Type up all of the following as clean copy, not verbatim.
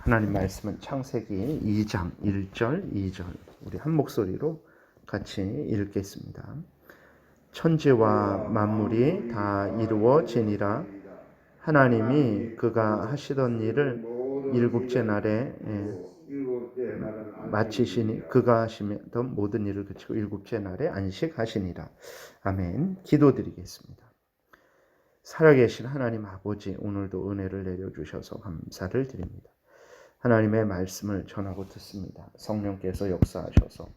하나님 말씀은 창세기 2장 1절 2절 우리 한 목소리로 같이 읽겠습니다. 천지와 만물이 다 이루어지니라. 하나님이 그가 하시던 일을 일곱째 날에 마치시니 그가 하시던 모든 일을 그치고 일곱째 날에 안식하시니라. 아멘. 기도드리겠습니다. 살아계신 하나님 아버지, 오늘도 은혜를 내려주셔서 감사를 드립니다. 하나님의 말씀을 전하고 듣습니다. 성령께서 역사하셔서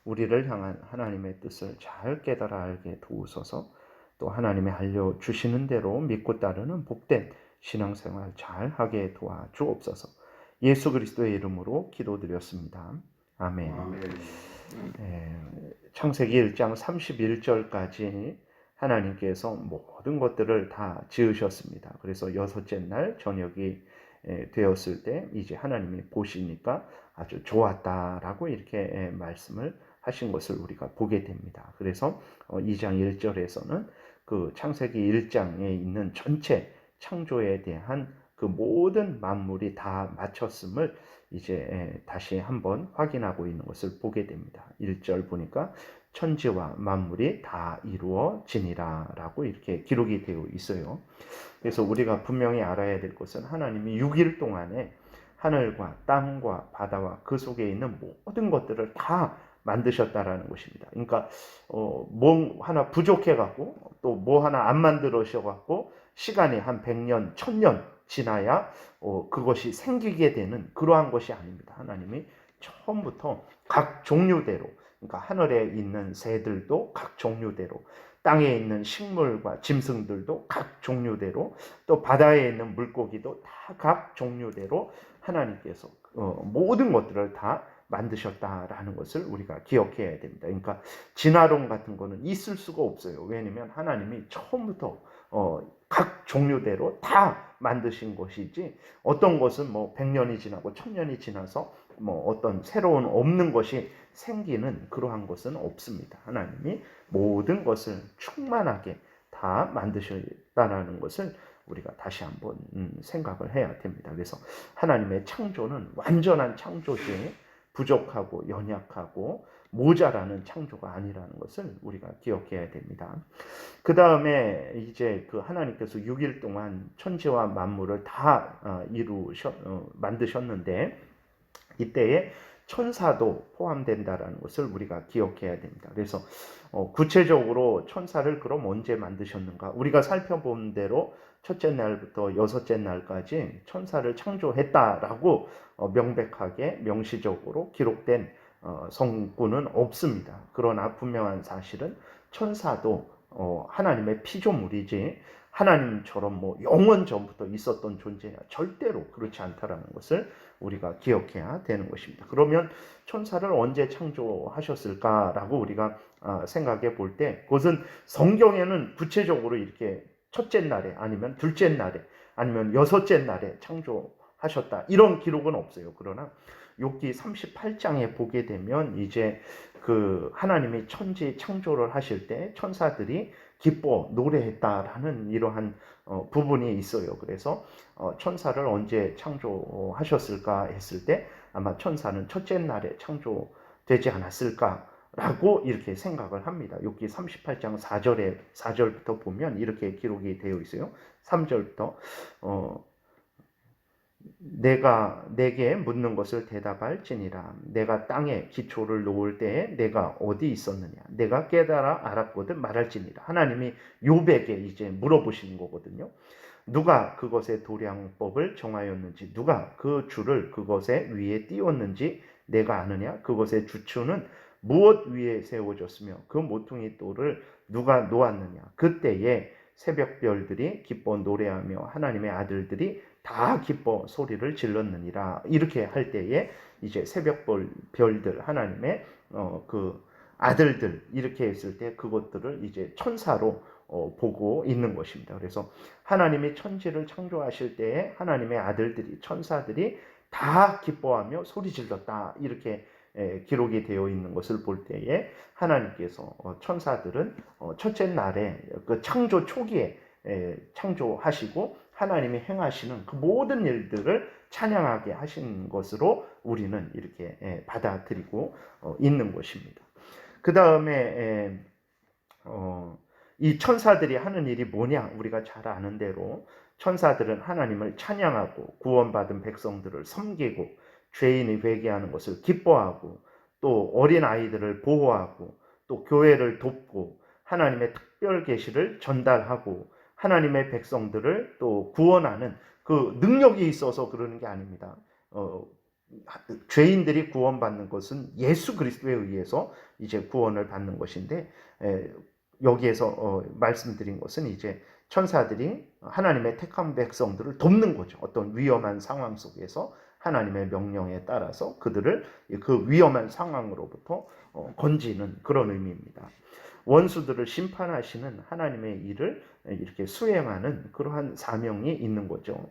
우리를 향한 하나님의 뜻을 잘 깨달아 알게 도우소서. 또 하나님의 알려주시는 대로 믿고 따르는 복된 신앙생활 잘 하게 도와주옵소서. 예수 그리스도의 이름으로 기도드렸습니다. 아멘. 창세기 1장 31절까지 하나님께서 모든 것들을 다 지으셨습니다. 그래서 여섯째 날 저녁이 되었을 때 이제 하나님이 보시니까 아주 좋았다라고 이렇게 말씀을 하신 것을 우리가 보게 됩니다. 그래서 2장 1절에서는 그 창세기 1장에 있는 전체 창조에 대한 그 모든 만물이 다 마쳤음을 이제 다시 한번 확인하고 있는 것을 보게 됩니다. 1절 보니까 천지와 만물이 다 이루어지니라 라고 이렇게 기록이 되어 있어요. 그래서 우리가 분명히 알아야 될 것은 하나님이 6일 동안에 하늘과 땅과 바다와 그 속에 있는 모든 것들을 다 만드셨다라는 것입니다. 그러니까 뭐 하나 부족해갖고 또 뭐 하나 안 만들으셔갖고 시간이 한 100년, 1000년 지나야 그것이 생기게 되는 그러한 것이 아닙니다. 하나님이 처음부터 각 종류대로, 그러니까 하늘에 있는 새들도 각 종류대로, 땅에 있는 식물과 짐승들도 각 종류대로, 또 바다에 있는 물고기도 다 각 종류대로 하나님께서 모든 것들을 다 만드셨다라는 것을 우리가 기억해야 됩니다. 그러니까 진화론 같은 거는 있을 수가 없어요. 왜냐하면 하나님이 처음부터 각 종류대로 다 만드신 것이지, 어떤 것은 뭐 100년이 지나고 1000년이 지나서 뭐 어떤 새로운 없는 것이 생기는 그러한 것은 없습니다. 하나님이 모든 것을 충만하게 다 만드셨다는 것을 우리가 다시 한번 생각을 해야 됩니다. 그래서 하나님의 창조는 완전한 창조지 부족하고 연약하고 모자라는 창조가 아니라는 것을 우리가 기억해야 됩니다. 그 다음에 이제 그 하나님께서 6일 동안 천지와 만물을 다 만드셨는데 이때에 천사도 포함된다라는 것을 우리가 기억해야 됩니다. 그래서 구체적으로 천사를 그럼 언제 만드셨는가? 우리가 살펴본 대로 첫째 날부터 여섯째 날까지 천사를 창조했다라고 명백하게 명시적으로 기록된 성구는 없습니다. 그러나 분명한 사실은 천사도 하나님의 피조물이지 하나님처럼 뭐 영원 전부터 있었던 존재야 절대로 그렇지 않다라는 것을 우리가 기억해야 되는 것입니다. 그러면 천사를 언제 창조하셨을까라고 우리가 생각해 볼 때, 그것은 성경에는 구체적으로 이렇게 첫째 날에 아니면 둘째 날에 아니면 여섯째 날에 창조하셨다 이런 기록은 없어요. 그러나 욥기 38장에 보게 되면 이제 그 하나님이 천지 창조를 하실 때 천사들이 기뻐 노래했다라는 이러한 부분이 있어요. 그래서 천사를 언제 창조하셨을까 했을 때 아마 천사는 첫째 날에 창조되지 않았을까라고 이렇게 생각을 합니다. 욥기 38장 4절부터 보면 이렇게 기록이 되어 있어요. 3절부터 내가 내게 묻는 것을 대답할지니라. 내가 땅에 기초를 놓을 때에 내가 어디 있었느냐. 내가 깨달아 알았거든 말할지니라. 하나님이 욥에게 이제 물어보시는 거거든요. 누가 그것의 도량법을 정하였는지, 누가 그 줄을 그것의 위에 띄웠는지 내가 아느냐. 그것의 주추는 무엇 위에 세워졌으며 그 모퉁이 돌을 누가 놓았느냐. 그때에 새벽별들이 기뻐 노래하며 하나님의 아들들이 다 기뻐 소리를 질렀느니라. 이렇게 할 때에 이제 새벽별들 하나님의 그 아들들 이렇게 했을 때 그것들을 이제 천사로 보고 있는 것입니다. 그래서 하나님이 천지를 창조하실 때에 하나님의 아들들이 천사들이 다 기뻐하며 소리 질렀다 이렇게 기록이 되어 있는 것을 볼 때에 하나님께서 천사들은 첫째 날에 그 창조 초기에 창조하시고 하나님이 행하시는 그 모든 일들을 찬양하게 하신 것으로 우리는 이렇게 받아들이고 있는 것입니다. 그 다음에 이 천사들이 하는 일이 뭐냐? 우리가 잘 아는 대로 천사들은 하나님을 찬양하고 구원받은 백성들을 섬기고 죄인이 회개하는 것을 기뻐하고 또 어린 아이들을 보호하고 또 교회를 돕고 하나님의 특별 계시를 전달하고 하나님의 백성들을 또 구원하는 그 능력이 있어서 그러는 게 아닙니다. 죄인들이 구원받는 것은 예수 그리스도에 의해서 이제 구원을 받는 것인데 여기에서 말씀드린 것은 이제 천사들이 하나님의 택한 백성들을 돕는 거죠. 어떤 위험한 상황 속에서 하나님의 명령에 따라서 그들을 그 위험한 상황으로부터 건지는 그런 의미입니다. 원수들을 심판하시는 하나님의 일을 이렇게 수행하는 그러한 사명이 있는 거죠.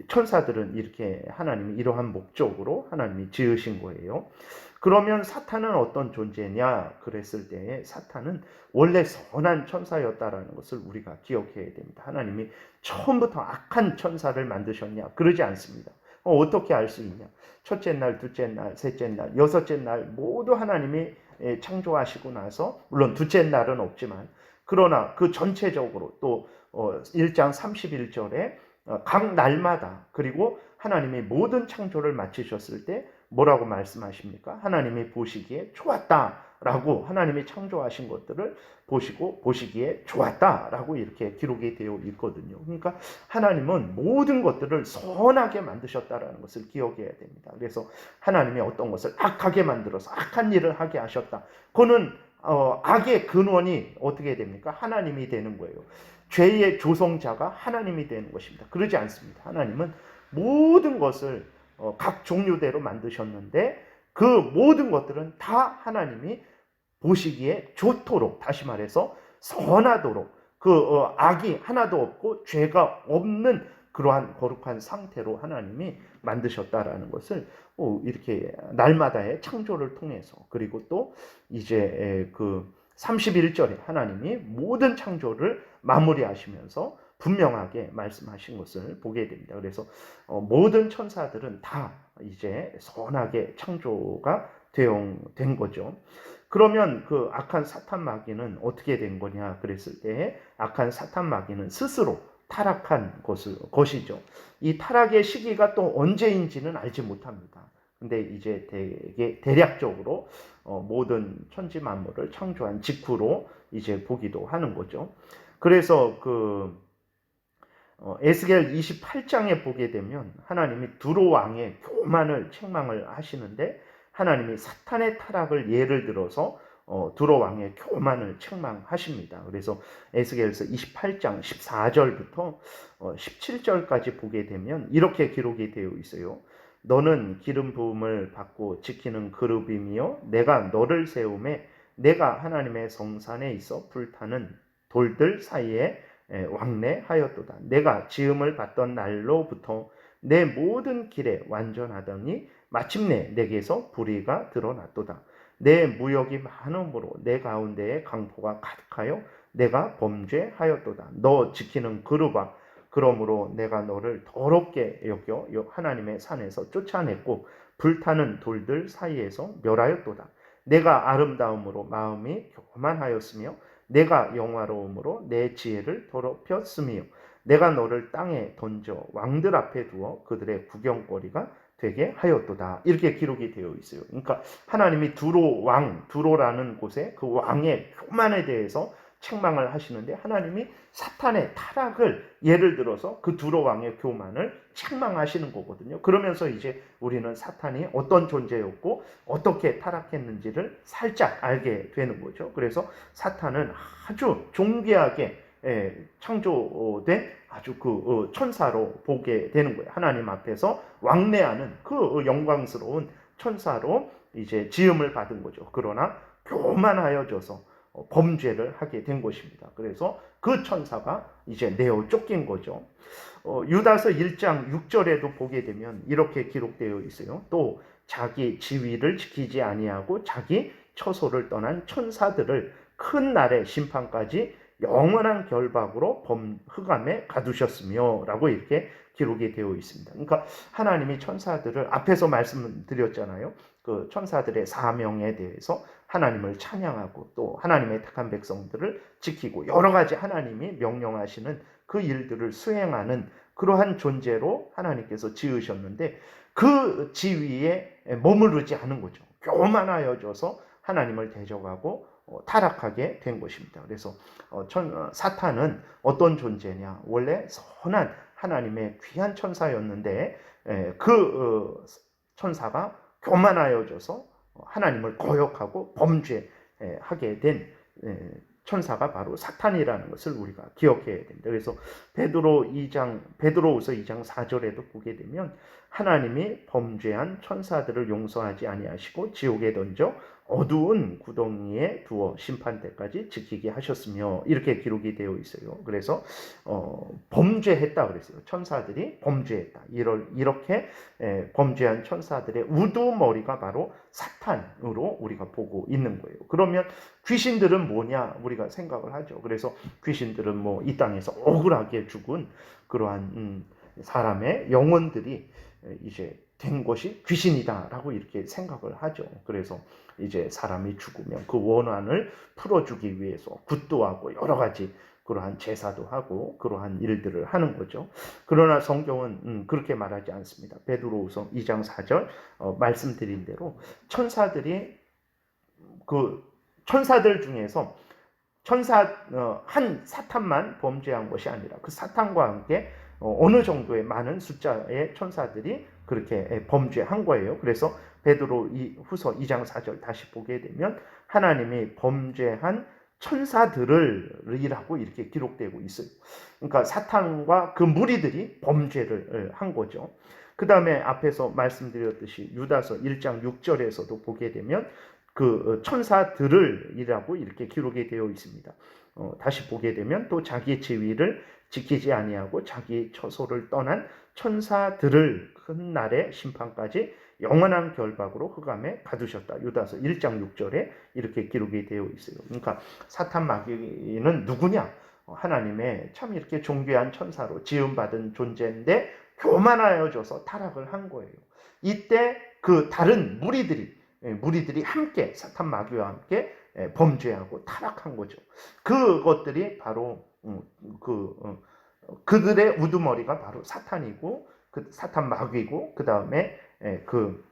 천사들은 이렇게 하나님이 이러한 목적으로 하나님이 지으신 거예요. 그러면 사탄은 어떤 존재냐 그랬을 때에 사탄은 원래 선한 천사였다라는 것을 우리가 기억해야 됩니다. 하나님이 처음부터 악한 천사를 만드셨냐? 그러지 않습니다. 어떻게 알 수 있냐? 첫째 날, 둘째 날, 셋째 날, 여섯째 날 모두 하나님이 창조하시고 나서 물론 둘째 날은 없지만 그러나 그 전체적으로 또 1장 31절에 각 날마다 그리고 하나님이 모든 창조를 마치셨을 때 뭐라고 말씀하십니까? 하나님이 보시기에 좋았다라고 하나님이 창조하신 것들을 보시기에 좋았다라고 이렇게 기록이 되어 있거든요. 그러니까 하나님은 모든 것들을 선하게 만드셨다라는 것을 기억해야 됩니다. 그래서 하나님이 어떤 것을 악하게 만들어서 악한 일을 하게 하셨다. 그거는 악의 근원이 어떻게 됩니까? 하나님이 되는 거예요. 죄의 조성자가 하나님이 되는 것입니다. 그러지 않습니다. 하나님은 모든 것을 각 종류대로 만드셨는데 그 모든 것들은 다 하나님이 보시기에 좋도록, 다시 말해서 선하도록, 그 악이 하나도 없고 죄가 없는 그러한 거룩한 상태로 하나님이 만드셨다라는 것을 이렇게 날마다의 창조를 통해서, 그리고 또 이제 그 31절에 하나님이 모든 창조를 마무리하시면서 분명하게 말씀하신 것을 보게 됩니다. 그래서 모든 천사들은 다 이제 선하게 창조가 된 거죠. 그러면 그 악한 사탄 마귀는 어떻게 된 거냐 그랬을 때 악한 사탄 마귀는 스스로 타락한 것이죠. 이 타락의 시기가 또 언제인지는 알지 못합니다. 근데 이제 대략적으로 모든 천지 만물을 창조한 직후로 이제 보기도 하는 거죠. 그래서 에스겔 28장에 보게 되면 하나님이 두로 왕의 교만을 책망을 하시는데 하나님이 사탄의 타락을 예를 들어서 두로 왕의 교만을 책망하십니다. 그래서 에스겔서 28장 14절부터 17절까지 보게 되면 이렇게 기록이 되어 있어요. 너는 기름 부음을 받고 지키는 그룹이며 내가 너를 세우매 내가 하나님의 성산에 있어 불타는 돌들 사이에 왕래하였도다. 내가 지음을 받던 날로부터 내 모든 길에 완전하더니 마침내 내게서 불의가 드러났도다. 내 무역이 많음으로 내 가운데에 강포가 가득하여 내가 범죄하였도다. 너 지키는 그룹아, 그러므로 내가 너를 더럽게 여겨 하나님의 산에서 쫓아냈고 불타는 돌들 사이에서 멸하였도다. 내가 아름다움으로 마음이 교만하였으며 내가 영화로움으로 내 지혜를 더럽혔으며 내가 너를 땅에 던져 왕들 앞에 두어 그들의 구경거리가 되게 하였도다. 이렇게 기록이 되어 있어요. 그러니까 하나님이 두로라는 곳에 그 왕의 교만에 대해서 책망을 하시는데 하나님이 사탄의 타락을 예를 들어서 그 두로 왕의 교만을 책망하시는 거거든요. 그러면서 이제 우리는 사탄이 어떤 존재였고 어떻게 타락했는지를 살짝 알게 되는 거죠. 그래서 사탄은 아주 존귀하게 창조된 아주 그 천사로 보게 되는 거예요. 하나님 앞에서 왕래하는 그 영광스러운 천사로 이제 지음을 받은 거죠. 그러나 교만하여져서 범죄를 하게 된 것입니다. 그래서 그 천사가 이제 내어 쫓긴 거죠. 유다서 1장 6절에도 보게 되면 이렇게 기록되어 있어요. 또 자기 지위를 지키지 아니하고 자기 처소를 떠난 천사들을 큰 날의 심판까지 영원한 결박으로 흑암에 가두셨으며 라고 이렇게 기록이 되어 있습니다. 그러니까 하나님이 천사들을 앞에서 말씀드렸잖아요. 그 천사들의 사명에 대해서 하나님을 찬양하고 또 하나님의 택한 백성들을 지키고 여러 가지 하나님이 명령하시는 그 일들을 수행하는 그러한 존재로 하나님께서 지으셨는데 그 지위에 머무르지 않은 거죠. 교만하여져서 하나님을 대적하고 타락하게 된 것입니다. 그래서 사탄은 어떤 존재냐? 원래 선한 하나님의 귀한 천사였는데 그 천사가 교만하여져서 하나님을 거역하고 범죄하게 된 천사가 바로 사탄이라는 것을 우리가 기억해야 됩니다. 그래서 베드로후서 2장 4절에도 보게 되면 하나님이 범죄한 천사들을 용서하지 아니하시고 지옥에 던져 어두운 구덩이에 두어 심판 때까지 지키게 하셨으며 이렇게 기록이 되어 있어요. 그래서 범죄했다 그랬어요. 천사들이 범죄했다. 이렇게 범죄한 천사들의 우두머리가 바로 사탄으로 우리가 보고 있는 거예요. 그러면 귀신들은 뭐냐 우리가 생각을 하죠. 그래서 귀신들은 뭐 이 땅에서 억울하게 죽은 그러한 사람의 영혼들이 이제 된 것이 귀신이다라고 이렇게 생각을 하죠. 그래서 이제 사람이 죽으면 그 원한을 풀어주기 위해서 굿도 하고 여러 가지 그러한 제사도 하고 그러한 일들을 하는 거죠. 그러나 성경은 그렇게 말하지 않습니다. 베드로후서 2장 4절 말씀드린 대로 천사들 중에서 한 사탄만 범죄한 것이 아니라 그 사탄과 함께 어느 정도의 많은 숫자의 천사들이 그렇게 범죄한 거예요. 그래서 베드로 후서 2장 4절 다시 보게 되면 하나님이 범죄한 천사들이라고 이렇게 기록되고 있어요. 그러니까 사탄과 그 무리들이 범죄를 한 거죠. 그 다음에 앞에서 말씀드렸듯이 유다서 1장 6절에서도 보게 되면 그 천사들이라고 이렇게 기록이 되어 있습니다. 다시 보게 되면 또 자기의 지위를 지키지 아니하고 자기 처소를 떠난 천사들을 큰 날의 심판까지 영원한 결박으로 흑암에 가두셨다. 유다서 1장 6절에 이렇게 기록이 되어 있어요. 그러니까 사탄 마귀는 누구냐? 하나님의 참 이렇게 존귀한 천사로 지음받은 존재인데 교만하여져서 타락을 한 거예요. 이때 그 다른 무리들이 함께 사탄 마귀와 함께 범죄하고 타락한 거죠. 그것들이 바로 그들의 우두머리가 바로 사탄이고 그 사탄 마귀고 그 다음에 그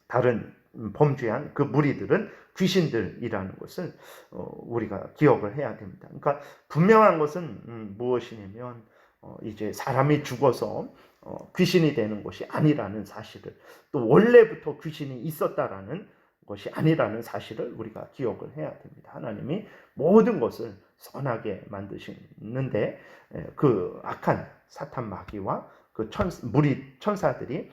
다른 범죄한 그 무리들은 귀신들이라는 것을 우리가 기억을 해야 됩니다. 그러니까 분명한 것은 무엇이냐면 이제 사람이 죽어서 귀신이 되는 것이 아니라는 사실을 또 원래부터 귀신이 있었다라는 것이 아니라는 사실을 우리가 기억을 해야 됩니다. 하나님이 모든 것을 선하게 만드시는데 그 악한 사탄 마귀와 그 천사들이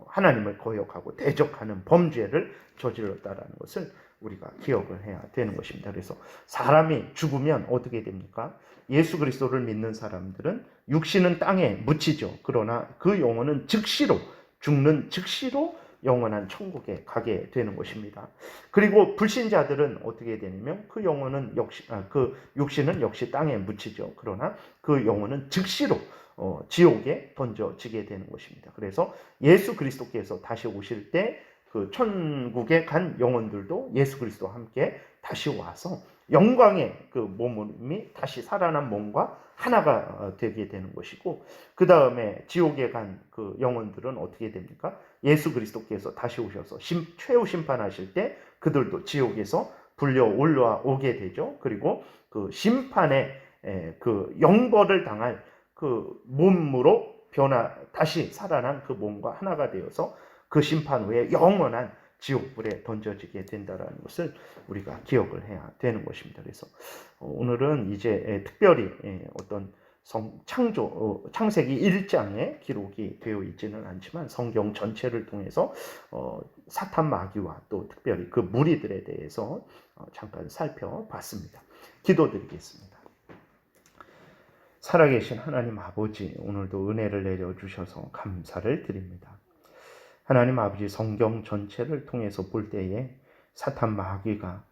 하나님을 거역하고 대적하는 범죄를 저질렀다라는 것을 우리가 기억을 해야 되는 것입니다. 그래서 사람이 죽으면 어떻게 됩니까? 예수 그리스도를 믿는 사람들은 육신은 땅에 묻히죠. 그러나 그 영혼은 죽는 즉시로 영원한 천국에 가게 되는 것입니다. 그리고 불신자들은 어떻게 되냐면 그 육신은 역시 땅에 묻히죠. 그러나 그 영혼은 즉시로 지옥에 던져지게 되는 것입니다. 그래서 예수 그리스도께서 다시 오실 때 그 천국에 간 영혼들도 예수 그리스도와 함께 다시 와서 영광의 그 몸이 다시 살아난 몸과 하나가 되게 되는 것이고 그 다음에 지옥에 간 그 영혼들은 어떻게 됩니까? 예수 그리스도께서 다시 오셔서 최후 심판하실 때 그들도 지옥에서 불려 올라오게 되죠. 그리고 그 심판의 그 영벌을 당할 그 몸으로 다시 살아난 그 몸과 하나가 되어서 그 심판 후에 영원한 지옥불에 던져지게 된다는 것을 우리가 기억을 해야 되는 것입니다. 그래서 오늘은 이제 특별히 어떤 창세기 1장에 기록이 되어 있지는 않지만 성경 전체를 통해서 사탄 마귀와 또 특별히 그 무리들에 대해서 잠깐 살펴봤습니다. 기도드리겠습니다. 살아계신 하나님 아버지, 오늘도 은혜를 내려주셔서 감사를 드립니다. 하나님 아버지, 성경 전체를 통해서 볼 때에 사탄 마귀가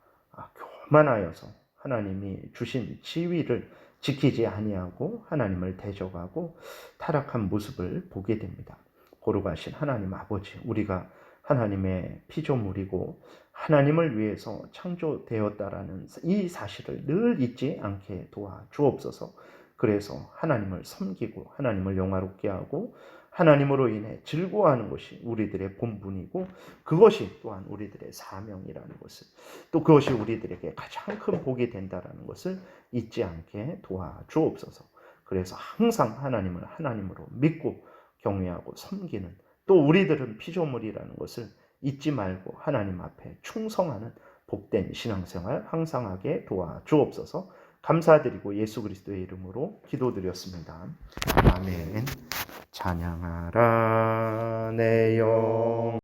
교만하여서 하나님이 주신 지위를 지키지 아니하고 하나님을 대적하고 타락한 모습을 보게 됩니다. 거룩하신 하나님 아버지, 우리가 하나님의 피조물이고 하나님을 위해서 창조되었다라는 이 사실을 늘 잊지 않게 도와 주옵소서. 그래서 하나님을 섬기고 하나님을 영화롭게 하고 하나님으로 인해 즐거워하는 것이 우리들의 본분이고 그것이 또한 우리들의 사명이라는 것을, 또 그것이 우리들에게 가장 큰 복이 된다라는 것을 잊지 않게 도와주옵소서. 그래서 항상 하나님을 하나님으로 믿고 경외하고 섬기는, 또 우리들은 피조물이라는 것을 잊지 말고 하나님 앞에 충성하는 복된 신앙생활 항상 하게 도와주옵소서. 감사드리고 예수 그리스도의 이름으로 기도드렸습니다. 아멘. 찬양하라 내 영